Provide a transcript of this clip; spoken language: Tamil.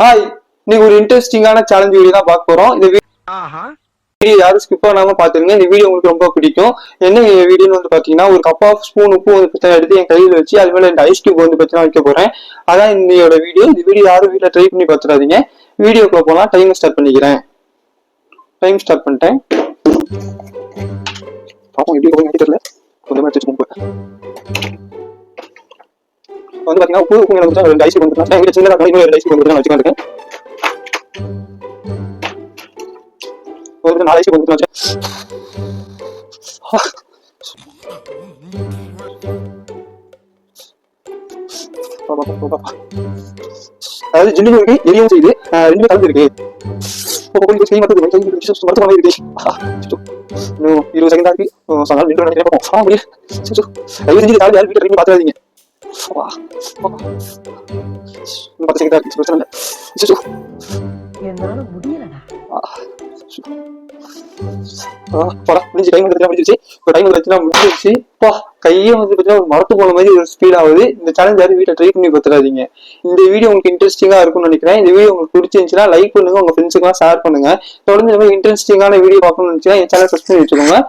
ஹாய், இன்னைக்கு ஒரு இன்ட்ரெஸ்டிங்கான சேலஞ்ச் வீடியோ தான் பார்க்க போறோம். இந்த வீடியோ யாரும் ஸ்கிப் பண்ணாம பாத்துருங்க. இந்த வீடியோ உங்களுக்கு ரொம்ப பிடிக்கும். என்ன வீடியோன்னு வந்து பாத்தீங்கன்னா, ஒரு கப் ஆஃப் ஸ்பூன் உப்பு வந்து பத்தி எடுத்து என் கையில வச்சு அது மேல இந்த ஐஸ் கியூப் வந்து பத்தி வைக்க போறேன். அதான் இந்த வீடியோ. இந்த வீடியோ யாரும் வீட்டுல ட்ரை பண்ணி பார்த்துடாதீங்க. வீடியோக்குள்ள போலாம். டைம் ஸ்டார்ட் பண்ணிக்கிறேன். டைம் ஸ்டார்ட் பண்ணிட்டேன். பாப்போம் எப்படி போய் தெரியல. கொஞ்சமா எடுத்து வந்து பாத்தீங்கன்னா உப்பு எனக்கு ரெண்டு ஐஸ் கியூப் வந்து எங்க சின்னதா இன்னொரு ரெண்டு ஐஸ் கியூப் வந்து வச்சுக்கிட்டு ஒரு 4 ஐஸ் கியூப் வந்து அதாவது ஜில்லுன்னு இருக்கு, எரியும் செய்யுது, ரெண்டுமே கலந்து இருக்கு. மருத்துவமனை இருக்கு. 20 செகண்ட் இருக்கு. நினைக்கிறேன் வீட்டை பார்த்துறாதீங்க. 10 செகண்ட் இருக்கு. பிரச்சனை இல்லை. முடிஞ்சிருச்சு. கையே வந்து மரத்து போன மாதிரி ஒரு ஸ்பீட் ஆகுது. இந்த சேலஞ்ச் யாரும் வீட்டை ட்ரை பண்ணி பார்த்துடாதீங்க. இந்த வீடியோ உங்களுக்கு இன்ட்ரெஸ்டிங்கா இருக்கும்னு நினைக்கிறேன். இந்த வீடியோ உங்களுக்கு பிடிச்சிருந்துச்சுன்னா லைக் பண்ணுங்க, உங்க ஃப்ரெண்ட்ஸுக்கு ஷேர் பண்ணுங்க. தொடர்ந்து இந்த மாதிரி இன்ட்ரெஸ்டிங்கான வீடியோ பார்க்கணும்னு நினைச்சா என் சேனல் சப்ஸ்கிரைப் பண்ணிட்டு வச்சுக்கோங்க.